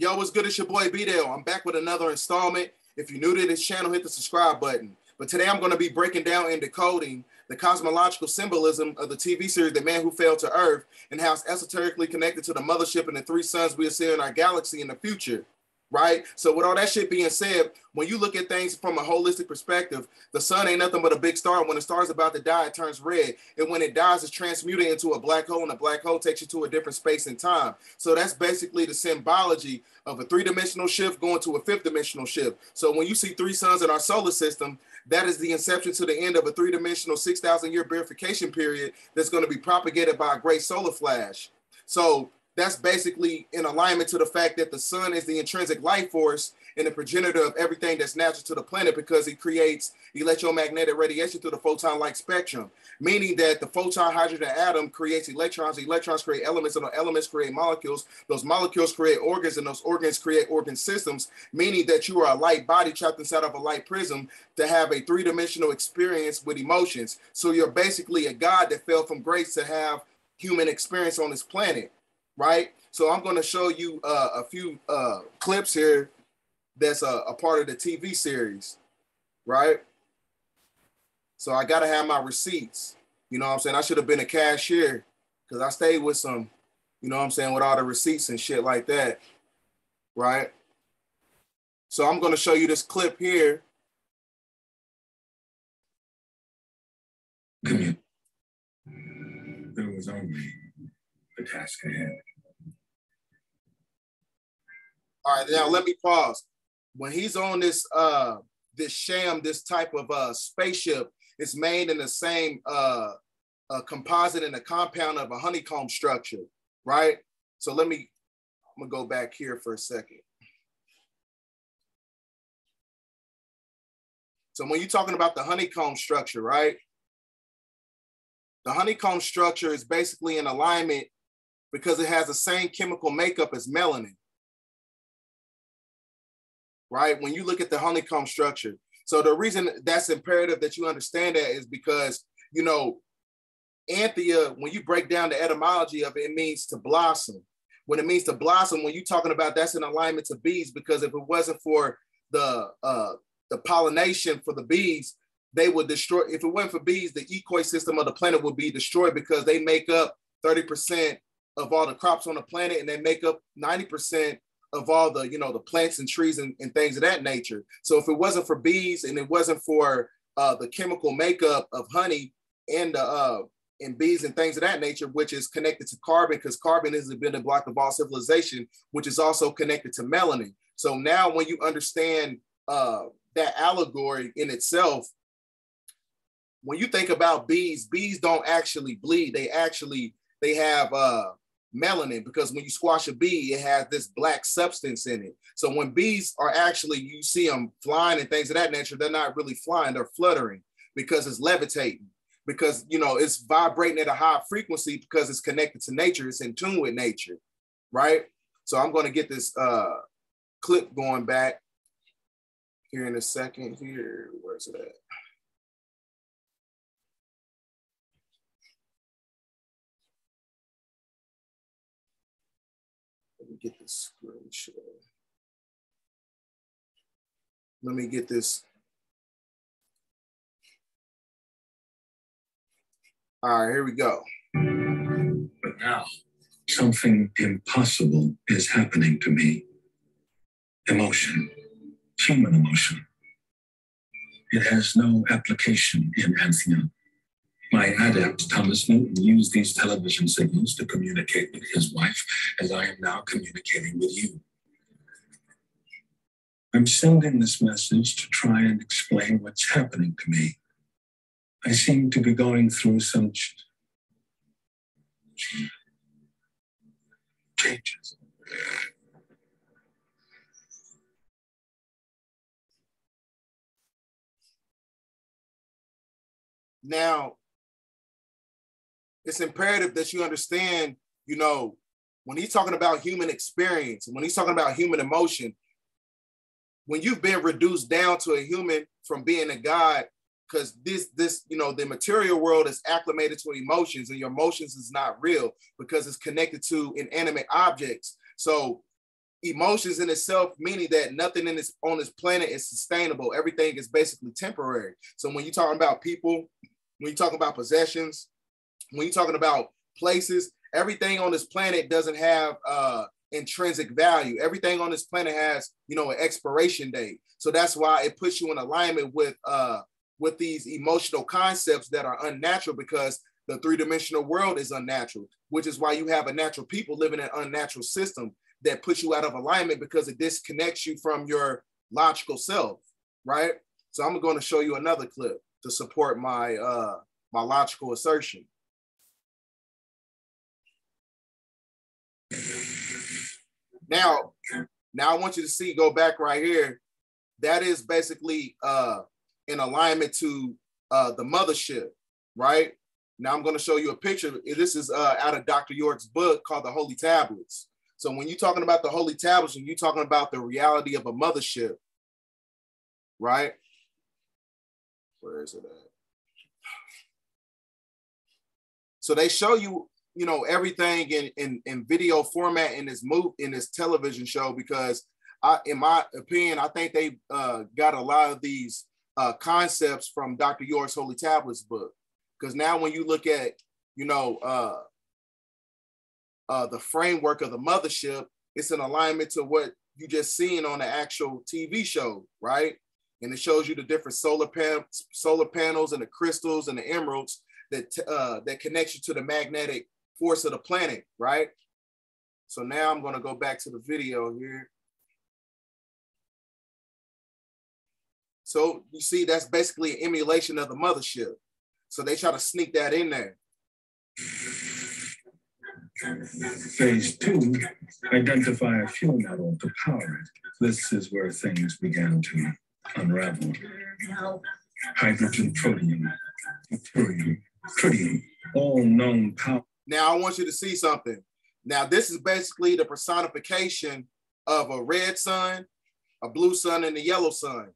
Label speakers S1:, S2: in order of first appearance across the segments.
S1: Yo, what's good? It's your boy B-Dale. I'm back with another installment. If you're new to this channel, hit the subscribe button. But today I'm going to be breaking down and decoding the cosmological symbolism of the TV series The Man Who Fell to Earth and how it's esoterically connected to the mothership and the three suns we'll see in our galaxy in the future. Right? So with all that shit being said, when you look at things from a holistic perspective, the sun ain't nothing but a big star. When the star's about to die, it turns red. And when it dies, it's transmuted into a black hole, and the black hole takes you to a different space and time. So that's basically the symbology of a three-dimensional shift going to a fifth-dimensional shift. So when you see three suns in our solar system, that is the inception to the end of a three-dimensional 6,000-year verification period that's going to be propagated by a great solar flash. So that's basically in alignment to the fact that the sun is the intrinsic life force and the progenitor of everything that's natural to the planet, because it creates electromagnetic radiation through the photon-like spectrum, meaning that the photon hydrogen atom creates electrons, electrons create elements, and those elements create molecules, those molecules create organs, and those organs create organ systems, meaning that you are a light body trapped inside of a light prism to have a three-dimensional experience with emotions. So you're basically a god that fell from grace to have human experience on this planet. Right, so I'm going to show you a few clips here that's a part of the TV series, right? So I got to have my receipts. You know what I'm saying? I should have been a cashier because I stayed with some, you know what I'm saying, with all the receipts and shit like that, right? So I'm going to show you this clip here.
S2: There was only the task ahead.
S1: All right, now let me pause. When he's on this this sham, this type of spaceship, it's made in the same composite and a compound of a honeycomb structure, right? So I'm gonna go back here for a second. So when you're talking about the honeycomb structure, right? The honeycomb structure is basically in alignment because it has the same chemical makeup as melanin. Right? When you look at the honeycomb structure. So the reason that's imperative that you understand that is because, you know, Anthea, when you break down the etymology of it, it means to blossom. When it means to blossom, when you're talking about that's in alignment to bees, because if it wasn't for the pollination for the bees, they would destroy. If it wasn't for bees, the ecosystem of the planet would be destroyed because they make up 30% of all the crops on the planet, and they make up 90% of all the, you know, the plants and trees and things of that nature. So if it wasn't for bees and it wasn't for the chemical makeup of honey and bees and things of that nature, which is connected to carbon, because carbon is the building block of all civilization, which is also connected to melanin. So now when you understand that allegory in itself, when you think about bees don't actually bleed. They have melanin, because when you squash a bee, it has this black substance in it. So when bees are actually, you see them flying and things of that nature, they're not really flying, they're fluttering because it's levitating, because, you know, it's vibrating at a high frequency because it's connected to nature, it's in tune with nature, right? So I'm going to get this clip going back here in a second here. Where's it at? Get this screenshot. Let me get this. All right, here we go.
S2: But now, something impossible is happening to me. Emotion, human emotion. It has no application in Anthea. My adept, Thomas Newton, used these television signals to communicate with his wife, as I am now communicating with you. I'm sending this message to try and explain what's happening to me. I seem to be going through some changes.
S1: Now, it's imperative that you understand, you know, when he's talking about human experience, when he's talking about human emotion, when you've been reduced down to a human from being a god, because this, you know, the material world is acclimated to emotions, and your emotions is not real because it's connected to inanimate objects. So emotions in itself, meaning that nothing on this planet is sustainable. Everything is basically temporary. So when you're talking about people, when you're talking about possessions, when you're talking about places, everything on this planet doesn't have intrinsic value. Everything on this planet has, you know, an expiration date. So that's why it puts you in alignment with these emotional concepts that are unnatural, because the three-dimensional world is unnatural, which is why you have a natural people living in an unnatural system that puts you out of alignment, because it disconnects you from your logical self, right? So I'm going to show you another clip to support my my logical assertion. Now I want you to see, go back right here. That is basically in alignment to the mothership, right? Now I'm going to show you a picture. This is out of Dr. York's book called The Holy Tablets. So when you're talking about the Holy Tablets, and you're talking about the reality of a mothership, right? Where is it at? So they show you, you know, everything in video format in this television show, because in my opinion, I think they got a lot of these concepts from Dr. York's Holy Tablets book. Because now when you look at, you know, the framework of the mothership, it's in alignment to what you just seen on the actual TV show, right? And it shows you the different solar panels and the crystals and the emeralds that connects you to the magnetic force of the planet, right? So now I'm going to go back to the video here. So you see, that's basically an emulation of the mothership. So they try to sneak that in there.
S2: Phase 2, identify a fuel metal to power it. This is where things began to unravel. Hydrogen, protium, thorium, tritium, all known power.
S1: Now I want you to see something. Now this is basically the personification of a red sun, a blue sun, and a yellow sun.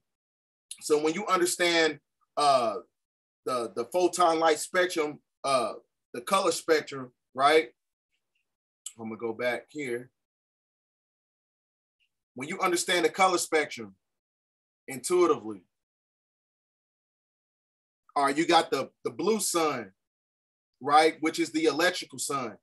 S1: So when you understand the photon light spectrum, the color spectrum, right? I'm gonna go back here. When you understand the color spectrum intuitively, all right, you got the blue sun, right, which is the electrical sun.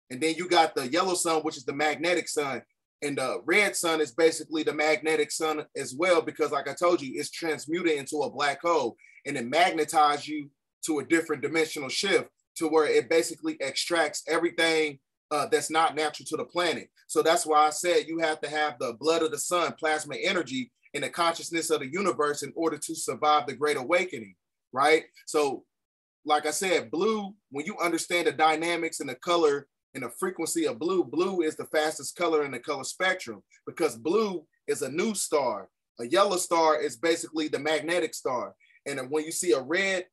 S1: And then you got the yellow sun, which is the magnetic sun. And the red sun is basically the magnetic sun as well, because like I told you, it's transmuted into a black hole, and it magnetizes you to a different dimensional shift, to where it basically extracts everything that's not natural to the planet. So that's why I said you have to have the blood of the sun, plasma energy, and the consciousness of the universe in order to survive the Great Awakening, right? So like I said, blue, when you understand the dynamics and the color and the frequency of blue, blue is the fastest color in the color spectrum, because blue is a new star. A yellow star is basically the magnetic star. And when you see a red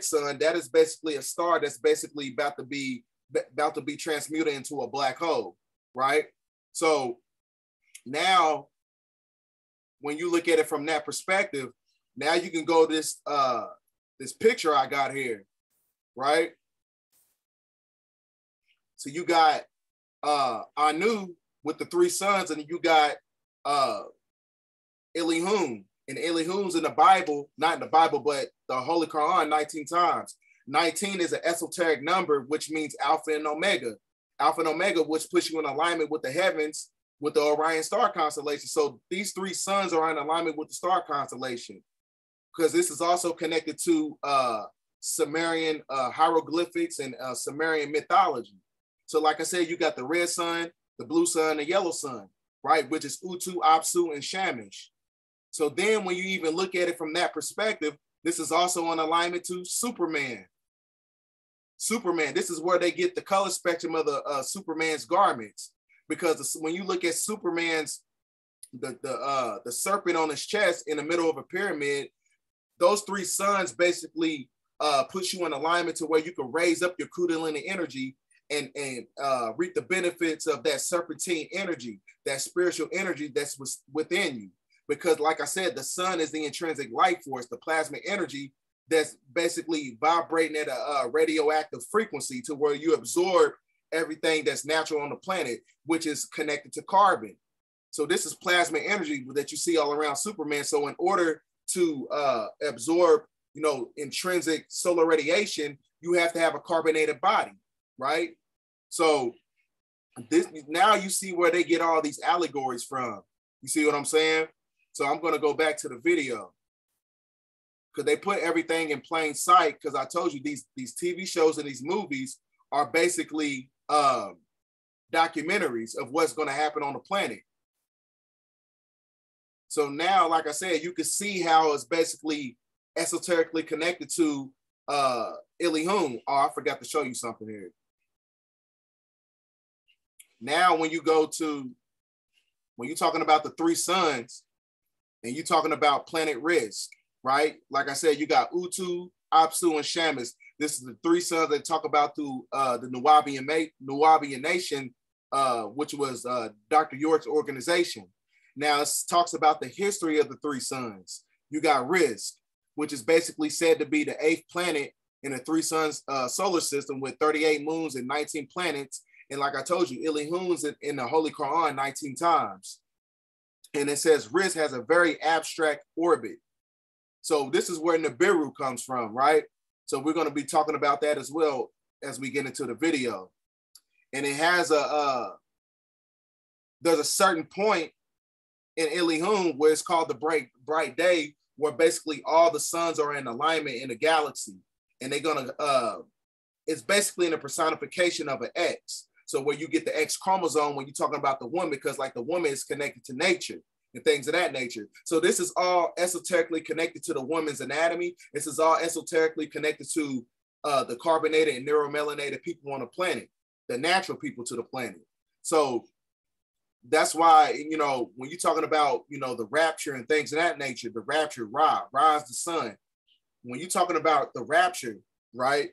S1: sun, that is basically a star that's basically about to be transmuted into a black hole, right? So now, when you look at it from that perspective, now you can go this this picture I got here, right? So you got Anu with the 3 suns, and you got Elihu. And Elihu's in the Bible, not in the Bible, but the Holy Quran 19 times. 19 is an esoteric number, which means Alpha and Omega. Alpha and Omega, which puts you in alignment with the heavens, with the Orion star constellation. So these 3 suns are in alignment with the star constellation, because this is also connected to Sumerian hieroglyphics and Sumerian mythology. So like I said, you got the red sun, the blue sun, the yellow sun, right? Which is Utu, Apsu, and Shamash. So then when you even look at it from that perspective, this is also in alignment to Superman. Superman, this is where they get the color spectrum of the Superman's garments, because when you look at Superman's, the serpent on his chest in the middle of a pyramid, those 3 suns basically puts you in alignment to where you can raise up your Kundalini energy and reap the benefits of that serpentine energy, that spiritual energy that's within you. Because like I said, the sun is the intrinsic life force, the plasma energy that's basically vibrating at a radioactive frequency, to where you absorb everything that's natural on the planet, which is connected to carbon. So this is plasma energy that you see all around Superman. So in order to absorb, you know, intrinsic solar radiation, you have to have a carbonated body, right? So this, now you see where they get all these allegories from. You see what I'm saying? So I'm going to go back to the video because they put everything in plain sight. Because I told you these TV shows and these movies are basically documentaries of what's going to happen on the planet. So now, like I said, you can see how it's basically esoterically connected to Elihu. Oh, I forgot to show you something here. Now, when you go to, when you're talking about the three suns and you're talking about planet Risk, right? Like I said, you got Utu, Apsu, and Shamus. This is the three suns that talk about through the Nuwabian Nation, which was Dr. York's organization. Now it talks about the history of the three suns. You got Risk, which is basically said to be the 8th planet in a three suns solar system with 38 moons and 19 planets. And like I told you, Elihu's in the Holy Quran 19 times. And it says Risk has a very abstract orbit. So this is where Nibiru comes from, right? So we're going to be talking about that as well as we get into the video. And it has there's a certain point in Elihu where it's called the bright day, where basically all the suns are in alignment in the galaxy. And they're going to, it's basically in a personification of an X. So where you get the X chromosome when you're talking about the woman, because like the woman is connected to nature and things of that nature. So this is all esoterically connected to the woman's anatomy. This is all esoterically connected to the carbonated and neuromelanated people on the planet, the natural people to the planet. So that's why, you know, when you're talking about, you know, the rapture and things of that nature, the rapture, Ra is the sun. When you're talking about the rapture, right,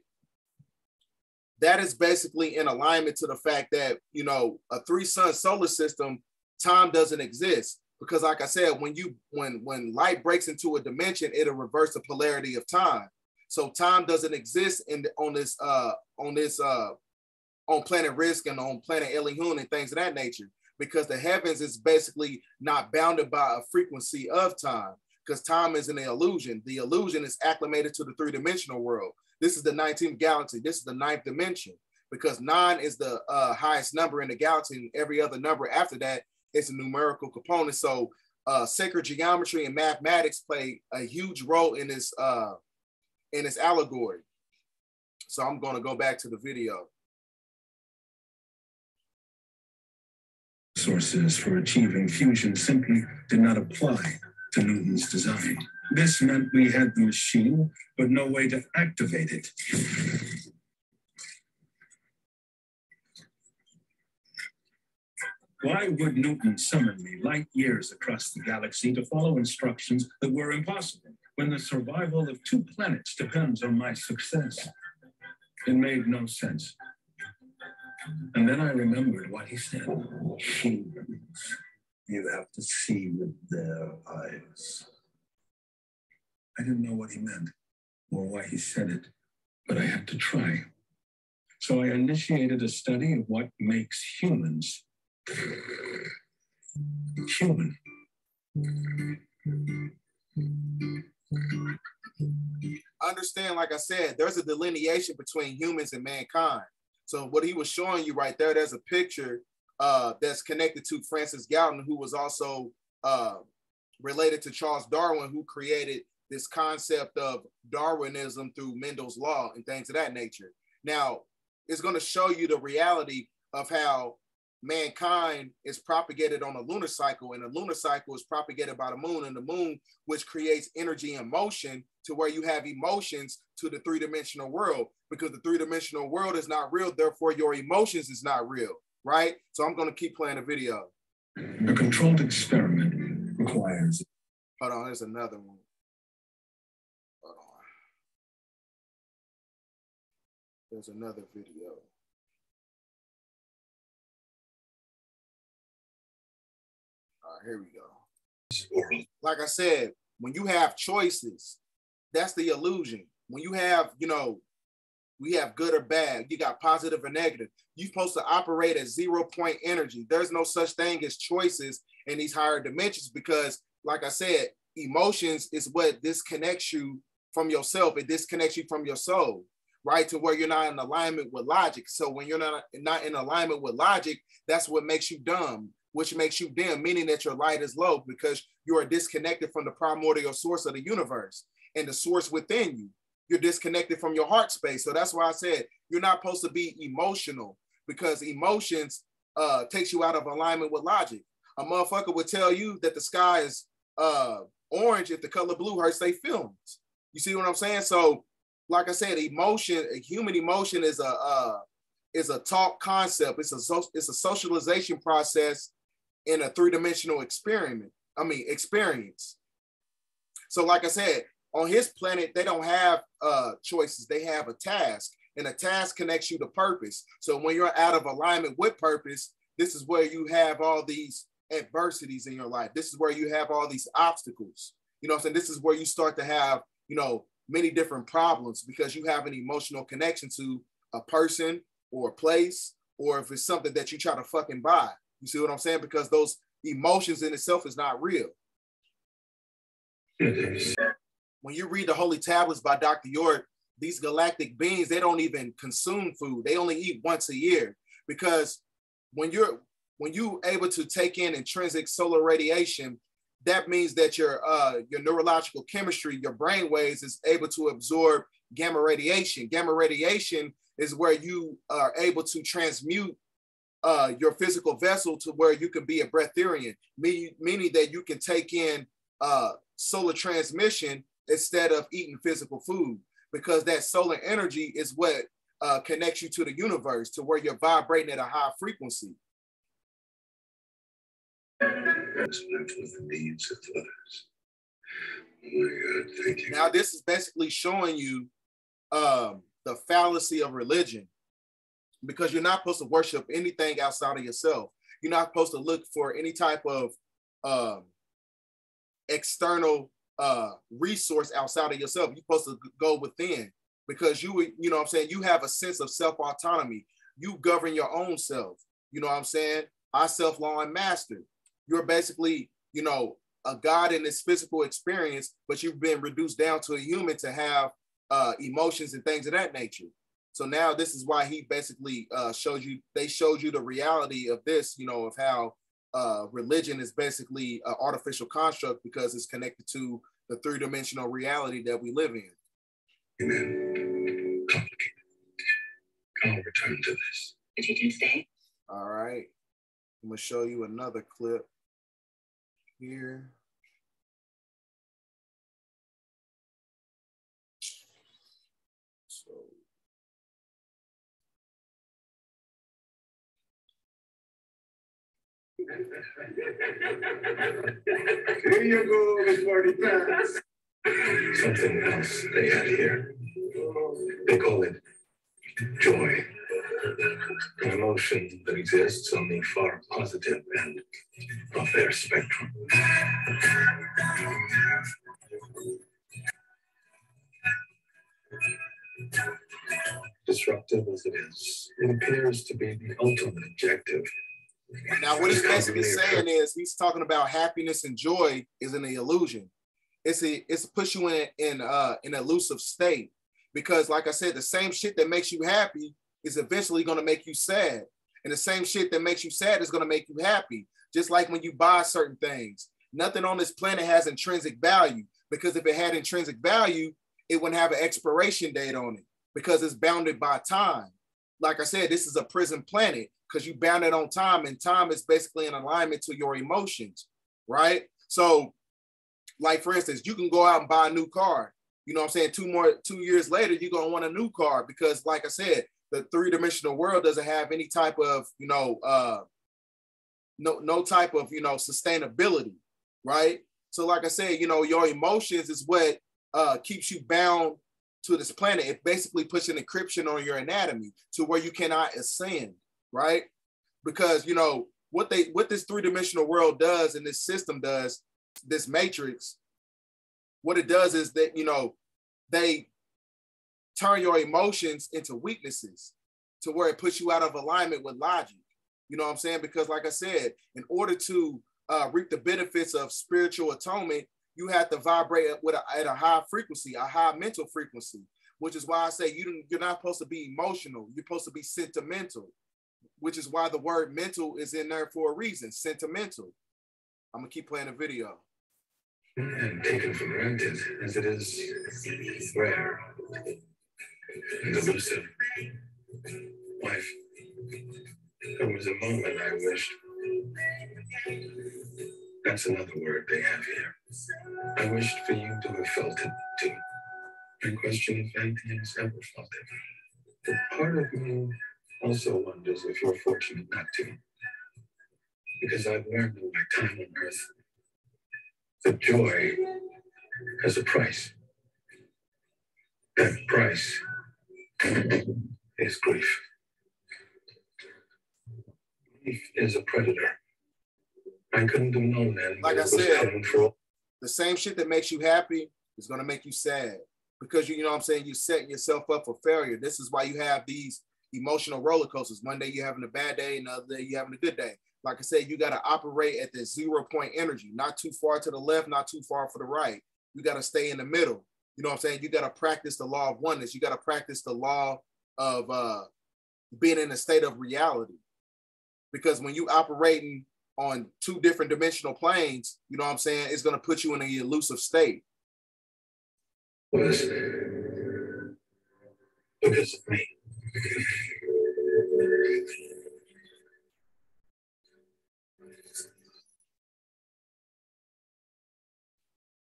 S1: that is basically in alignment to the fact that, you know, a three sun solar system, time doesn't exist. Because like I said, when light breaks into a dimension, it'll reverse the polarity of time. So time doesn't exist on planet Risk and on planet Elihu and things of that nature, because the heavens is basically not bounded by a frequency of time, because time is an illusion. The illusion is acclimated to the three-dimensional world. This is the 19th galaxy. This is the 9th dimension, because 9 is the highest number in the galaxy, and every other number after that is a numerical component. So sacred geometry and mathematics play a huge role in this allegory. So I'm going to go back to the video.
S2: Sources for achieving fusion simply did not apply to Newton's design. This meant we had the machine, but no way to activate it. Why would Newton summon me light years across the galaxy to follow instructions that were impossible when the survival of 2 planets depends on my success? It made no sense. And then I remembered what he said. Humans, you have to see with their eyes. I didn't know what he meant or why he said it, but I had to try. So I initiated a study of what makes humans human.
S1: Understand, like I said, there's a delineation between humans and mankind. So what he was showing you right there, there's a picture that's connected to Francis Galton, who was also related to Charles Darwin, who created this concept of Darwinism through Mendel's law and things of that nature. Now, it's going to show you the reality of how mankind is propagated on a lunar cycle, and the lunar cycle is propagated by the moon, and the moon, which creates energy and motion to where you have emotions to the three-dimensional world, because the three-dimensional world is not real, therefore your emotions is not real, right? So I'm going to keep playing the video.
S2: A controlled experiment requires...
S1: Hold on, there's another one. Hold on. There's another video. All right, here we go. Like I said, when you have choices, that's the illusion. When you have, you know, We have good or bad. You got positive or negative. You're supposed to operate at 0-point energy. There's no such thing as choices in these higher dimensions because, like I said, emotions is what disconnects you from yourself. It disconnects you from your soul, right? To where you're not in alignment with logic. So when you're not in alignment with logic, that's what makes you dumb, which makes you dim, meaning that your light is low because you are disconnected from the primordial source of the universe and the source within you. You're disconnected from your heart space. So that's why I said you're not supposed to be emotional because emotions takes you out of alignment with logic. A motherfucker would tell you that the sky is orange if the color blue hurts their feelings. You see what I'm saying? So, like I said, emotion, a human emotion is a talk concept. It's a socialization process in a three-dimensional experience. So, like I said, on his planet, they don't have choices. They have a task, and a task connects you to purpose. So when you're out of alignment with purpose, this is where you have all these adversities in your life. This is where you have all these obstacles. You know what I'm saying? This is where you start to have, you know, many different problems because you have an emotional connection to a person or a place, or if it's something that you try to fucking buy. You see what I'm saying? Because those emotions in itself is not real.
S2: It is.
S1: When you read the Holy Tablets by Dr. York, these galactic beings, they don't even consume food. They only eat once a year because when you're able to take in intrinsic solar radiation, that means that your neurological chemistry, your brain waves is able to absorb gamma radiation. Gamma radiation is where you are able to transmute your physical vessel to where you can be a breatharian, meaning that you can take in solar transmission instead of eating physical food, because that solar energy is what connects you to the universe, to where you're vibrating at a high frequency.
S2: With the needs of others. Oh my God, thank you.
S1: Now, this is basically showing you the fallacy of religion, because you're not supposed to worship anything outside of yourself. You're not supposed to look for any type of external resource outside of yourself. You're supposed to go within, because you know what I'm saying, you have a sense of self-autonomy. You govern your own self. You know what I'm saying? I self-law and master. You're basically, you know, a God in this physical experience, but you've been reduced down to a human to have emotions and things of that nature. So now this is why he basically showed you the reality of this, you know, of how religion is basically an artificial construct because it's connected to the three-dimensional reality that we live in.
S2: Amen. Complicated. I'll return to this.
S3: Did you stay?
S1: All right. I'm going to show you another clip here. So.
S2: Here you go, Miss Marty Pass. Something else they had here. They call it joy. An emotion that exists on the far positive end of their spectrum. Disruptive as it is, it appears to be the ultimate objective.
S1: Now, what he's basically saying is he's talking about happiness and joy is an illusion. It's to push you in an elusive state, because, like I said, the same shit that makes you happy is eventually going to make you sad, and the same shit that makes you sad is going to make you happy. Just like when you buy certain things, nothing on this planet has intrinsic value, because if it had intrinsic value, it wouldn't have an expiration date on it, because it's bounded by time. Like I said, this is a prison planet because you bound it on time, and time is basically in alignment to your emotions, right? So, like, for instance, you can go out and buy a new car. You know what I'm saying? 2 years later, you're going to want a new car because, like I said, the three-dimensional world doesn't have any type of, you know, no type of, you know, sustainability, right? So, like I said, you know, your emotions is what keeps you bound to this planet. It basically puts an encryption on your anatomy to where you cannot ascend, right? Because, you know, what this three-dimensional world does and this system does, this matrix, what it does is that, you know, they turn your emotions into weaknesses to where it puts you out of alignment with logic. You know what I'm saying? Because like I said, in order to reap the benefits of spiritual atonement, you have to vibrate at a high frequency, a high mental frequency, which is why I say you're not supposed to be emotional. You're supposed to be sentimental, which is why the word mental is in there for a reason, sentimental. I'm gonna keep playing the video.
S2: And taken for granted as it is rare and elusive. Wife, there was a moment I wished. That's another word they have here. I wished for you to have felt it too. I question if anything has ever felt it. But part of me also wonders if you're fortunate not to. Because I've learned in my time on earth that joy has a price. That price is grief. Grief is a predator. I couldn't have known that.
S1: Like I said, the same shit that makes you happy is going to make you sad. Because you know what I'm saying, you're setting yourself up for failure. This is why you have these emotional roller coasters. One day you're having a bad day, another day you're having a good day. Like I said, you got to operate at this 0 point energy, not too far to the left, not too far for the right. You got to stay in the middle. You know what I'm saying? You got to practice the law of oneness. You got to practice the law of being in a state of reality. Because when you operating on two different dimensional planes, you know what I'm saying, it's going to put you in an elusive state.
S2: Was because of me.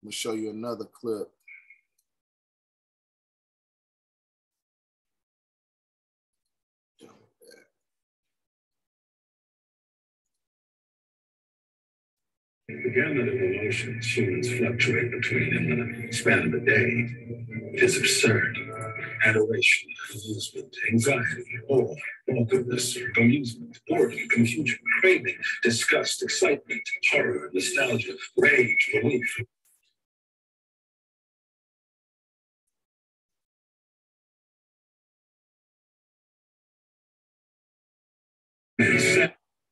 S1: Let me show you another clip.
S2: The gamut of emotions humans fluctuate between in the span of a day is absurd. Adoration, amusement, anxiety, awe, awkwardness, amusement, boredom, confusion, craving, disgust, excitement, horror, nostalgia, rage, relief.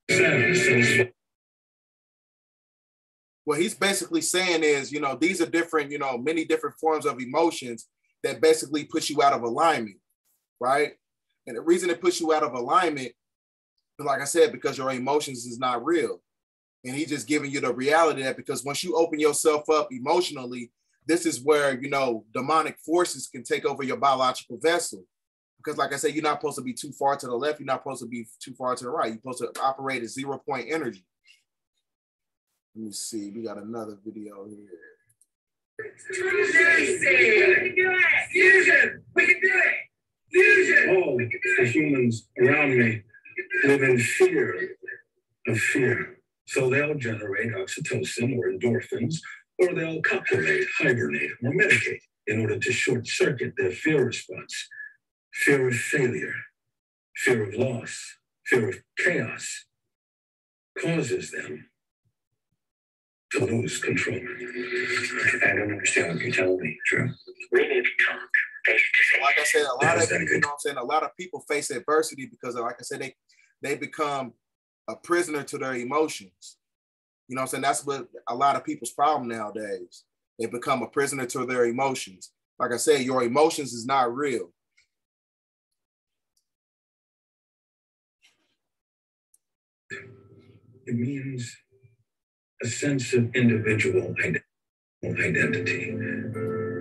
S2: Sadness.
S1: What he's basically saying is, you know, these are different, you know, many different forms of emotions that basically push you out of alignment, right? And the reason it puts you out of alignment, like I said, because your emotions is not real. And he's just giving you the reality that because once you open yourself up emotionally, this is where, you know, demonic forces can take over your biological vessel. Because like I said, you're not supposed to be too far to the left. You're not supposed to be too far to the right. You're supposed to operate at 0 point energy. Let me see. We got another video here.
S2: We can do it. Fusion. We can do it. Fusion. All the humans around me live in fear of fear. So they'll generate oxytocin or endorphins, or they'll copulate, hibernate, or medicate in order to short circuit their fear response. Fear of failure, fear of loss, fear of chaos causes them to lose control. I don't understand what you're telling me, Drew. We need to talk.
S1: Like I said, a lot of, you know what I'm saying, a lot of people face adversity because, like I said, they become a prisoner to their emotions. You know what I'm saying? That's what a lot of people's problem nowadays. They become a prisoner to their emotions. Like I said, your emotions is not real.
S2: It means a sense of individual identity.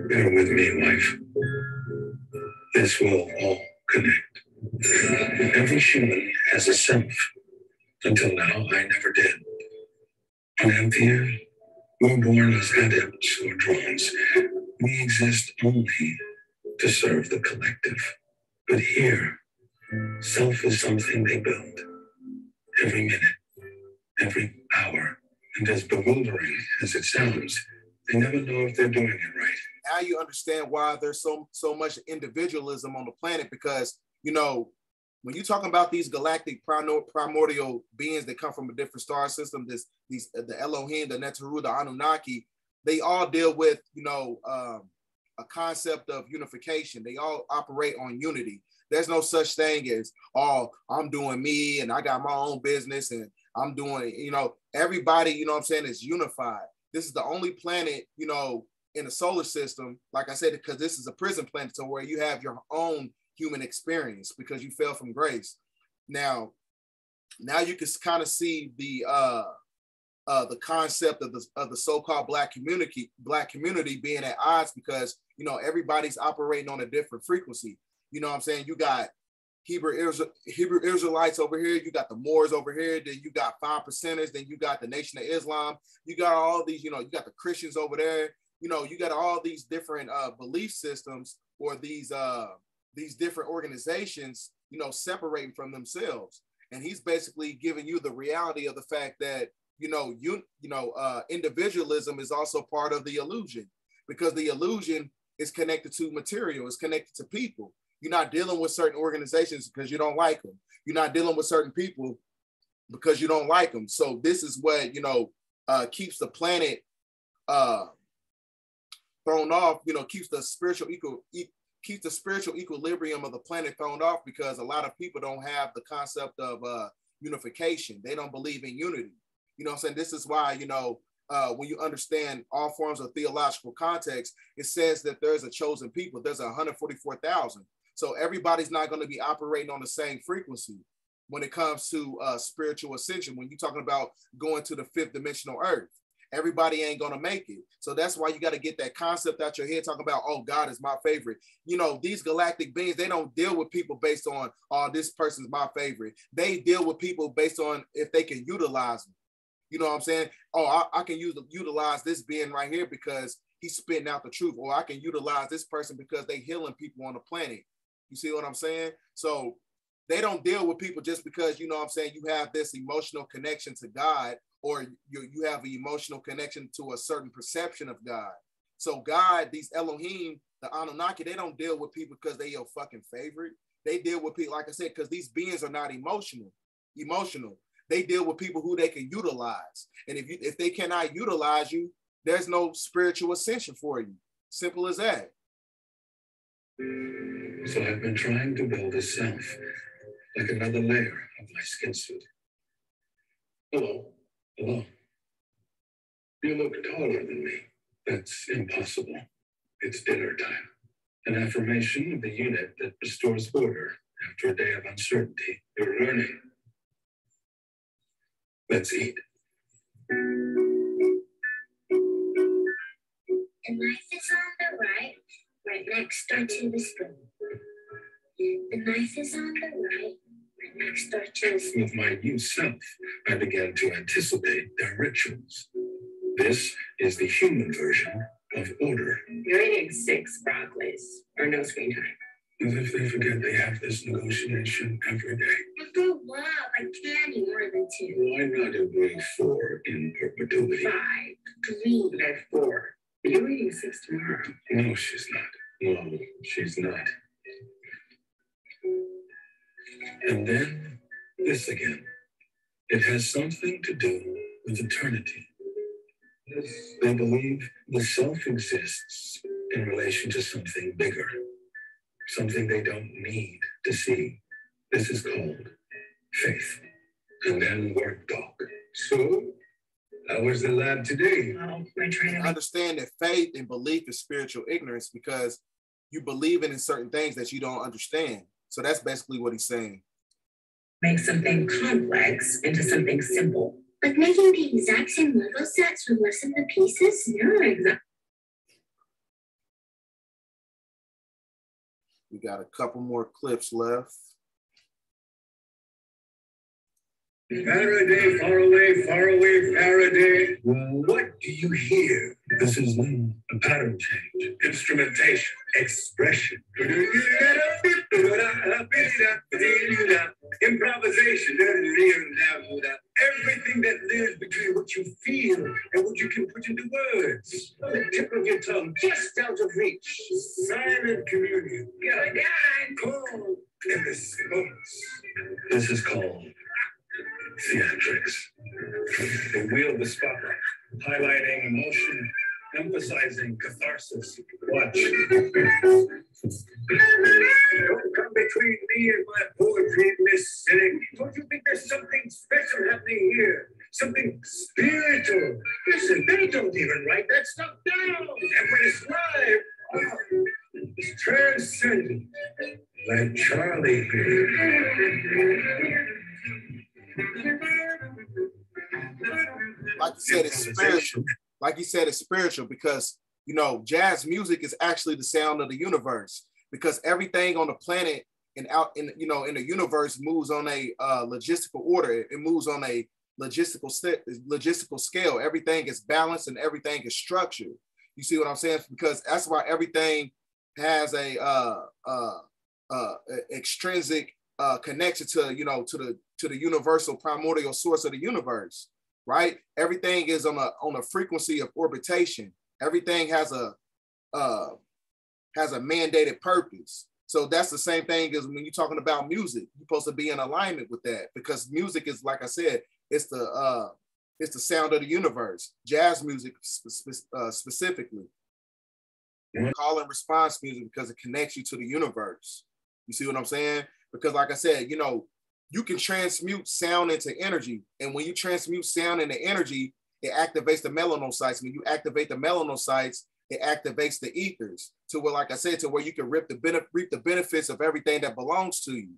S2: Bear with me, wife. This will all connect. Every human has a self. Until now, I never did. On Ampere, we're born as adepts or drones. We exist only to serve the collective. But here, self is something they build every minute, every hour. And as bewildering as it sounds, they never know if they're doing it right.
S1: Now you understand why there's so much individualism on the planet, because, you know, when you're talking about these galactic primordial beings that come from a different star system, the Elohim, the Neteru, the Anunnaki, they all deal with, you know, a concept of unification. They all operate on unity. There's no such thing as, oh, I'm doing me and I got my own business and I'm doing, everybody, you know what I'm saying, is unified. This is the only planet, in the solar system, like I said, because this is a prison planet, so where you have your own human experience because you fell from grace. Now you can kind of see the concept of the so-called black community being at odds because everybody's operating on a different frequency. You know what I'm saying? You got Hebrew Israelites over here, you got the Moors over here, then you got 5%ers, then you got the Nation of Islam, you got all these, you got the Christians over there, you got all these different belief systems or these different organizations, separating from themselves. And he's basically giving you the reality of the fact that individualism is also part of the illusion, because the illusion is connected to material, it's connected to people. You're not dealing with certain organizations because you don't like them. You're not dealing with certain people because you don't like them. So this is what keeps the planet thrown off. Keeps the spiritual equilibrium of the planet thrown off, because a lot of people don't have the concept of unification. They don't believe in unity. You know what I'm saying? This is why, when you understand all forms of theological context, it says that there's a chosen people. There's 144,000. So everybody's not going to be operating on the same frequency when it comes to spiritual ascension. When you're talking about going to the fifth dimensional earth, everybody ain't going to make it. So that's why you got to get that concept out your head, talking about, oh, God is my favorite. These galactic beings, they don't deal with people based on, oh, this person's my favorite. They deal with people based on if they can utilize them. You know what I'm saying? Oh, I can utilize this being right here because he's spitting out the truth. Or I can utilize this person because they healing people on the planet. You see what I'm saying? So they don't deal with people just because, you have this emotional connection to God, or you have an emotional connection to a certain perception of God. So God, these Elohim, the Anunnaki, they don't deal with people because they your fucking favorite. They deal with people, like I said, because these beings are not emotional. They deal with people who they can utilize. And if they cannot utilize you, there's no spiritual ascension for you. Simple as that.
S2: So I've been trying to build a self, like another layer of my skin suit. Hello. You look taller than me. That's impossible. It's dinner time. An affirmation of the unit that restores order after a day of uncertainty. You're learning. Let's eat.
S3: The knife is on the right next door to the spoon. The knife is on the right next door to the spoon.
S2: With my new self, I began to anticipate their rituals. This is the human version of order.
S4: You're eating 6 broccolis, or no screen time.
S2: As if they forget they have this negotiation every day.
S3: After a while, I can't eat more than 2.
S2: Why not agree 4 in perpetuity?
S4: 5.
S3: 3.
S4: And I have 4. You're eating 6 tomorrow.
S2: No, she's not. No, she's not. And then this again. It has something to do with eternity. They believe the self exists in relation to something bigger, something they don't need to see. This is called faith. And then word dog. So, how was the lab today?
S4: Oh, we're trying to
S1: Understand that faith and belief is spiritual ignorance because you believe in certain things that you don't understand. So that's basically what he's saying.
S4: make something complex into something simple.
S3: Like making the exact same Lego sets with less of the pieces?
S4: Yeah, exactly.
S1: We got a couple more clips left.
S2: Faraday, far away, Faraday. What do you hear? This is a pattern change, instrumentation, expression, improvisation, everything that lives between what you feel and what you can put into words. The tip of your tongue, just out of reach. Silent communion. Called in response. This is called theatrics. They wield the spotlight, highlighting emotion, emphasizing catharsis, Watch. Don't come between me and my poetry, Miss Cynic. Don't you think there's something special happening here? Something spiritual. Listen, they don't even write that stuff down. And when it's live, oh, it's transcendent. Like Charlie here.
S1: Like you said, it's spiritual. Like you said, it's spiritual because, you know, jazz music is actually the sound of the universe, because everything on the planet and out in, you know, in the universe moves on a logistical order. It moves on a logistical scale. Everything is balanced and everything is structured. You see what I'm saying? Because that's why everything has a extrinsic connection to, you know, to the universal primordial source of the universe, right? Everything is on a frequency of orbitation. Everything has a mandated purpose. So that's the same thing as when you're talking about music. You're supposed to be in alignment with that, because music is, like I said, it's the sound of the universe. Jazz music specifically. Call and response music because it connects you to the universe. You see what I'm saying? Because like I said, you know, you can transmute sound into energy. And when you transmute sound into energy, it activates the melanocytes. When you activate the melanocytes, it activates the ethers to where, like I said, to where you can reap the benefits of everything that belongs to you,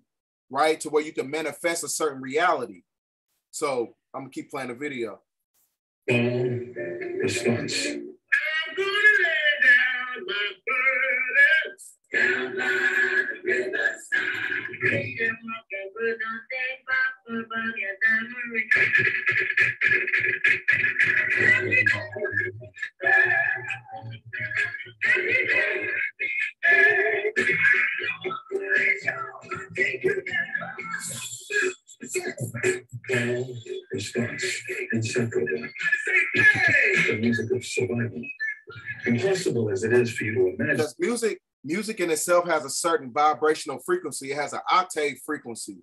S1: right? To where you can manifest a certain reality. So I'm gonna keep playing the video.
S2: Response. I'm gonna lay down my burdens down by the riverside. Response. Inseparable. The music of survival. Impossible as it is for you to imagine.
S1: Because music in itself has a certain vibrational frequency. It has an octave frequency.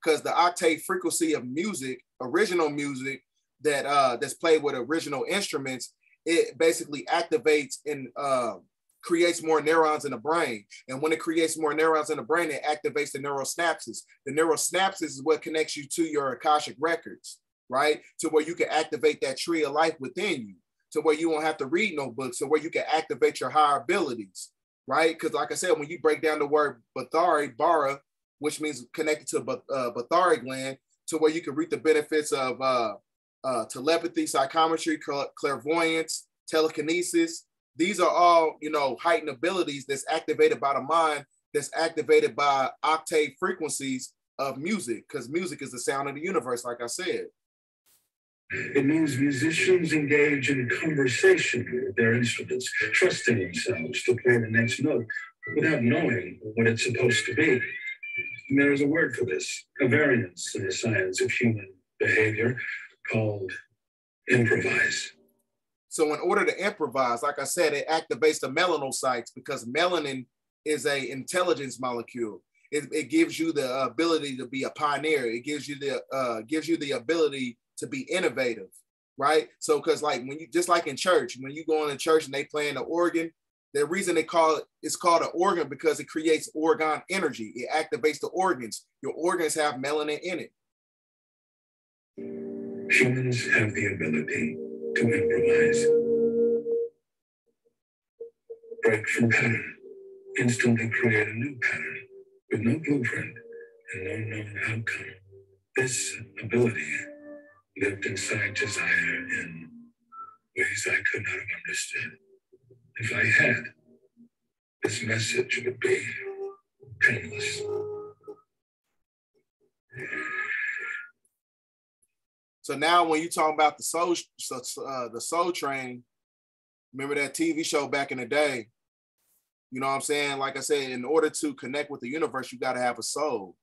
S1: Because the octave frequency of music, original music that's played with original instruments, it basically activates and creates more neurons in the brain. And when it creates more neurons in the brain, it activates the neural synapses. The neural synapses is what connects you to your Akashic records, right? To where you can activate that tree of life within you, to where you won't have to read no books, so where you can activate your higher abilities, right? Because like I said, when you break down the word Bathari, Bara, which means connected to Bathari gland, to where you can reap the benefits of telepathy, psychometry, clairvoyance, telekinesis. These are all, you know, heightened abilities that's activated by the mind, that's activated by octave frequencies of music, because music is the sound of the universe, like I said.
S2: It means musicians engage in conversation with their instruments, trusting themselves to play the next note without knowing what it's supposed to be. And there is a word for this, a variance in the science of human behavior called improvise.
S1: So in order to improvise, like I said, it activates the melanocytes, because melanin is an intelligence molecule. It gives you the ability to be a pioneer. It gives you the ability to be innovative, right? So because like when you, just like in church, when you go in church and they playing the organ, the reason it's called an organ because it creates organ energy. It activates the organs. Your organs have melanin in it.
S2: Humans have the ability to improvise. Break from pattern, instantly create a new pattern with no blueprint and no known outcome. This ability lived inside desire in ways I could not have understood. If I had, this message would be painless.
S1: So now when you talk about the Soul Train, remember that TV show back in the day? You know what I'm saying? Like I said, in order to connect with the universe, you got to have a soul.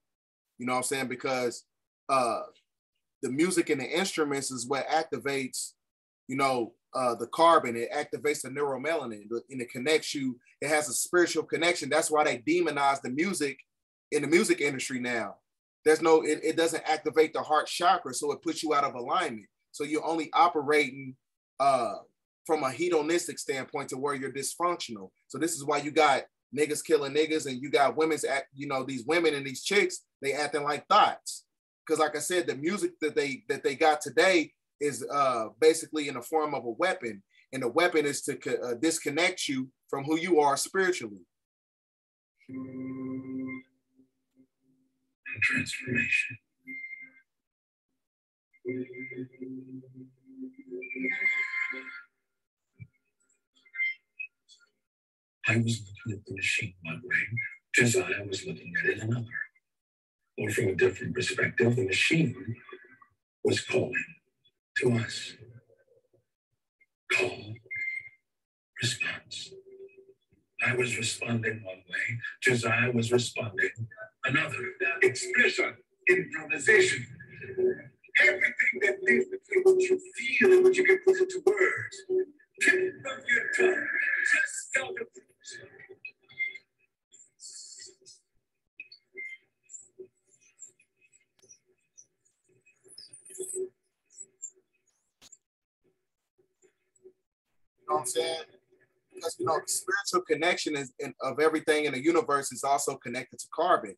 S1: You know what I'm saying? Because the music and the instruments is what activates, you know, the carbon. It activates the neuromelanin and it connects you. It has a spiritual connection. That's why they demonize the music in the music industry now. It doesn't activate the heart chakra, so it puts you out of alignment. So you're only operating from a hedonistic standpoint to where you're dysfunctional. So this is why you got niggas killing niggas, and you got women's, you know, these women and these chicks, they acting like thoughts. Because like I said, the music that they got today is basically in the form of a weapon, and the weapon is to disconnect you from who you are spiritually.
S2: Transformation. I was looking at the machine one way, Josiah was looking at it another. Or from a different perspective, the machine was calling to us. Call, response. I was responding one way, Josiah was responding another. Expression, improvisation. Everything that lives between what you feel and what you can put into words. Tip of your tongue, just tell the truth.
S1: You know what I'm saying? Because, you know, the spiritual connection of everything in the universe is also connected to carbon.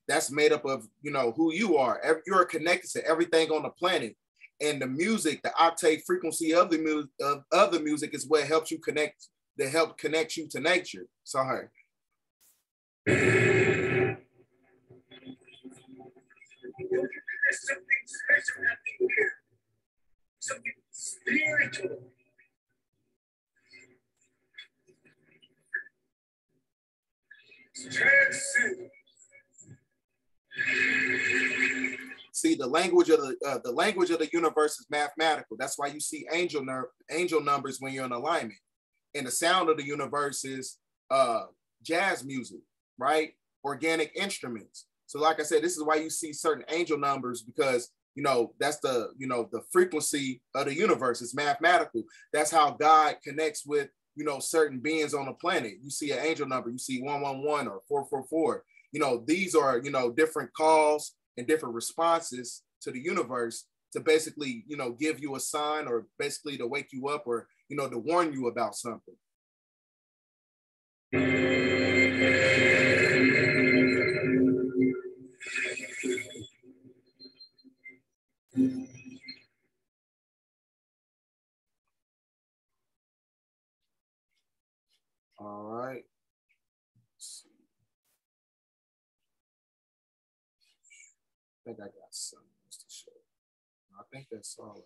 S1: That's made up of, you know, who you are. You're connected to everything on the planet. And the music, the octave frequency of the music is what helps you connect, that help connect you to nature. Sorry.
S2: There's something special happening here. Something spiritual. Transcendent.
S1: See, the language of the universe is mathematical. That's why you see angel numbers when you're in alignment. And the sound of the universe is jazz music, right? Organic instruments. So like I said, this is why you see certain angel numbers, because, you know, that's the, you know, the frequency of the universe. It's mathematical. That's how God connects with, you know, certain beings on the planet. You see an angel number, you see 111 or 444. You know, these are, you know, different calls and different responses to the universe to basically, you know, give you a sign, or basically to wake you up, or, you know, to warn you about something. All right. I think I got something else to show. I think that's all of it.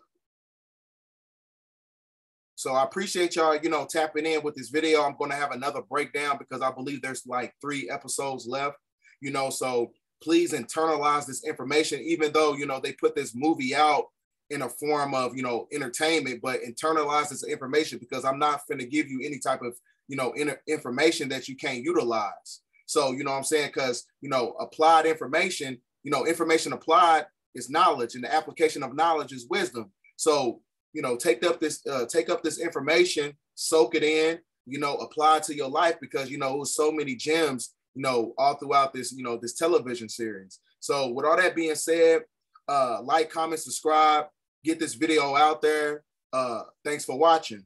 S1: So I appreciate y'all, you know, tapping in with this video. I'm going to have another breakdown because I believe there's like 3 episodes left, you know, so please internalize this information, even though, you know, they put this movie out in a form of, you know, entertainment, but internalize this information, because I'm not going to give you any type of, you know, information that you can't utilize. So, you know what I'm saying? Because, you know, applied information, you know, information applied is knowledge, and the application of knowledge is wisdom. So, you know, take up this information, soak it in, you know, apply it to your life, because, you know, it was so many gems, you know, all throughout this, you know, this television series. So with all that being said, like, comment, subscribe, get this video out there. Thanks for watching.